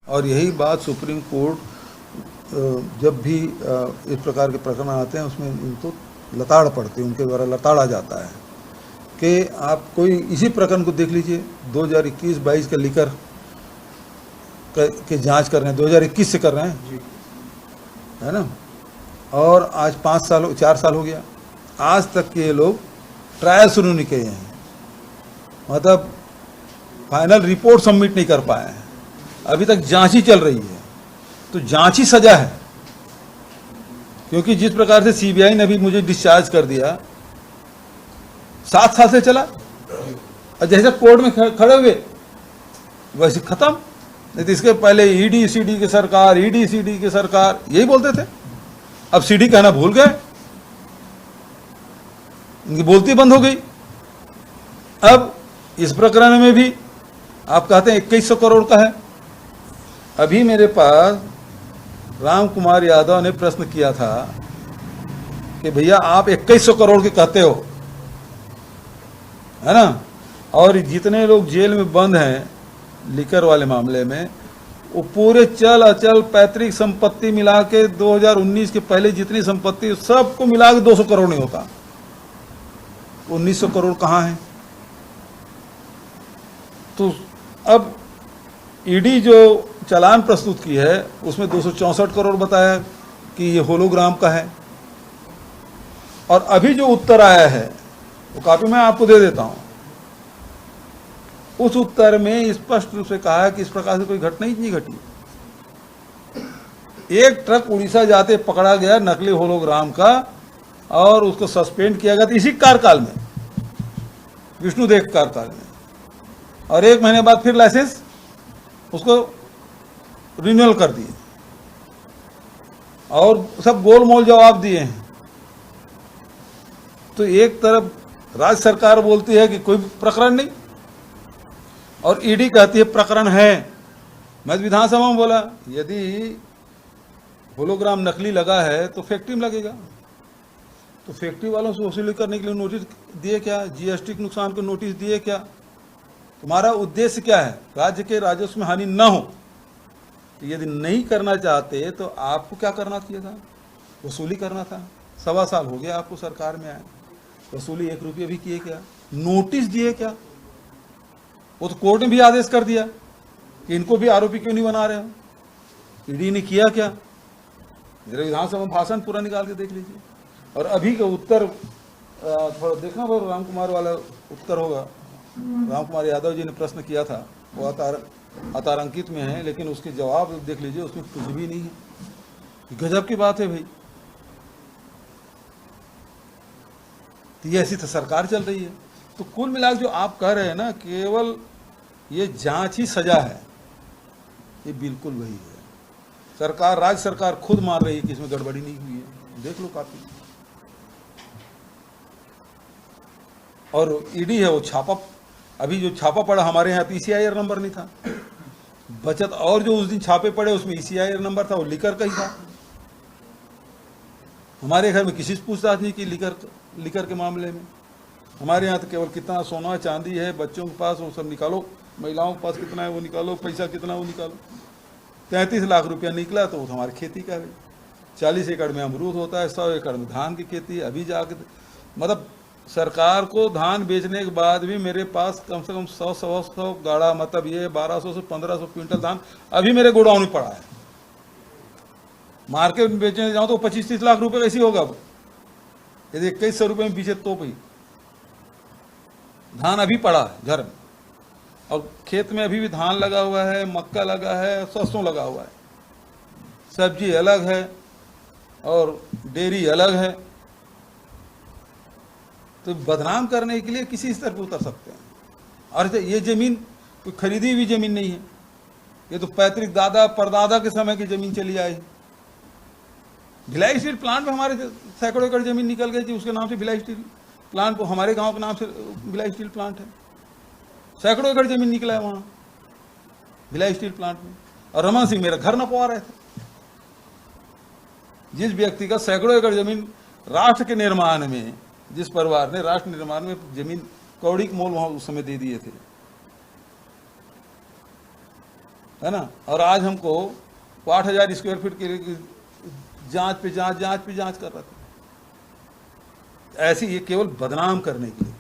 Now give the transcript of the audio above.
और यही बात सुप्रीम कोर्ट जब भी इस प्रकार के प्रकरण आते हैं उसमें इनको लताड़ पड़ती है, उनके द्वारा लताड़ा जाता है कि आप कोई इसी प्रकरण को देख लीजिए, 2021-22 का लीकर के जांच कर रहे हैं, 2021 से कर रहे हैं, है ना, और आज 4 साल हो गया, आज तक के ये लोग ट्रायल शुरू नहीं किए हैं, मतलब फाइनल रिपोर्ट सबमिट नहीं कर पाए हैं, अभी तक जांच ही चल रही है। तो जांच ही सजा है, क्योंकि जिस प्रकार से सीबीआई ने भी मुझे डिस्चार्ज कर दिया, 7 साल से चला, और जैसे कोर्ट में खड़े हुए वैसे खत्म। नहीं तो इसके पहले ईडी सीडी की सरकार, ईडी सीडी की सरकार यही बोलते थे, अब सीडी कहना भूल गए, उनकी बोलती बंद हो गई। अब इस प्रकरण में भी आप कहते हैं 2100 करोड़ का है। अभी मेरे पास राम कुमार यादव ने प्रश्न किया था कि भैया आप 2100 करोड़ के कहते हो, है ना, और जितने लोग जेल में बंद हैं लीकर वाले मामले में, वो पूरे चल अचल पैतृक संपत्ति मिला के 2019 के पहले जितनी संपत्ति सबको मिला के 200 करोड़ नहीं होता, 1900 करोड़ कहाँ है? तो अब ईडी जो चालान प्रस्तुत की है उसमें 264 करोड़ बताया कि ये होलोग्राम का है, और अभी जो उत्तर आया है वो कॉपी मैं आपको दे देता हूं, उस उत्तर में स्पष्ट रूप से कहा है कि इस प्रकार से कोई घटना ही नहीं घटी। एक ट्रक उड़ीसा जाते पकड़ा गया नकली होलोग्राम का, और उसको सस्पेंड किया गया था इसी कार्यकाल में, विष्णुदेव कार्यकाल में, और 1 महीने बाद फिर लाइसेंस उसको रिन्यूअल कर दिए, और सब गोलमोल जवाब दिए हैं। तो एक तरफ राज्य सरकार बोलती है कि कोई प्रकरण नहीं, और ईडी कहती है प्रकरण है। मैं विधानसभा में बोला यदि होलोग्राम नकली लगा है तो फैक्ट्री में लगेगा, तो फैक्ट्री वालों से वसूली करने के लिए नोटिस दिए क्या? जीएसटी के नुकसान को नोटिस दिए क्या? तुम्हारा उद्देश्य क्या है? राज्य के राजस्व में हानि न हो। तो यदि नहीं करना चाहते तो आपको क्या करना चाहिए था? वसूली करना था। 1.25 साल हो गया आपको सरकार में आए, वसूली 1 रुपये भी किए क्या? नोटिस दिए क्या? वो तो कोर्ट ने भी आदेश कर दिया कि इनको भी आरोपी क्यों नहीं बना रहे हो। ईडी ने किया क्या? जरा विधानसभा में भाषण पूरा निकाल के देख लीजिए। और अभी का उत्तर थोड़ा देखना, वो राम कुमार वाला उत्तर होगा, राम कुमार यादव जी ने प्रश्न किया था, वो अतारांकित में है, लेकिन उसके जवाब देख लीजिए, उसमें कुछ भी नहीं है। गजब की बात है भाई। तो ये ऐसी तो सरकार चल रही है। तो कुल मिलाकर जो आप कह रहे हैं ना, केवल ये जांच ही सजा है, ये बिल्कुल वही है। सरकार, राज्य सरकार खुद मान रही है कि इसमें गड़बड़ी नहीं हुई है, देख लो काफी। और ईडी है वो छापा, अभी जो छापा पड़ा हमारे यहाँ ईसीआईआर नंबर नहीं था, बचत और जो उस दिन छापे पड़े उसमें ईसीआईआर नंबर था, वो लीकर का ही था। हमारे घर में किसी से पूछताछ नहीं की लीकर के मामले में। हमारे यहाँ तो केवल कितना सोना चांदी है बच्चों के पास वो सब निकालो, महिलाओं के पास कितना है वो निकालो, पैसा कितना वो निकालो। 33 लाख रुपया निकला तो वो हमारी खेती का है। 40 एकड़ में अमरूद होता है, 100 एकड़ में धान की खेती है। अभी जाके मतलब सरकार को धान बेचने के बाद भी मेरे पास कम से कम 100 गाड़ा, मतलब ये 1200 से 1500 क्विंटल धान अभी मेरे गोडाउन में पड़ा है। मार्केट में बेचने जाऊँ तो 25-30 लाख रुपए कैसी होगा अब, यदि 2100 रुपये में बेचे तो भी। धान अभी पड़ा है घर में, और खेत में अभी भी धान लगा हुआ है, मक्का लगा है, सरसों लगा हुआ है। सब्जी अलग है और डेयरी अलग है। तो बदनाम करने के लिए किसी स्तर पर उतर सकते हैं। और ये जमीन कोई खरीदी हुई जमीन नहीं है, ये तो पैतृक दादा परदादा के समय की जमीन चली आई। भिलाई स्टील प्लांट में हमारे सैकड़ों एकड़ जमीन निकल गई थी, उसके नाम से भिलाई स्टील प्लांट, हमारे गांव के नाम से भिलाई स्टील प्लांट है। सैकड़ों एकड़ जमीन निकला है वहां भिलाई स्टील प्लांट में। और रमन सिंह मेरा घर नपवा रहे थे। जिस व्यक्ति का सैकड़ों एकड़ जमीन राष्ट्र के निर्माण में, जिस परिवार ने राष्ट्र निर्माण में जमीन कौड़ी के मोल वहां उस समय दे दिए थे, है ना, और आज हमको 8,000 स्क्वायर फीट की जांच पे जांच कर रहा था। ऐसी ये केवल बदनाम करने के लिए।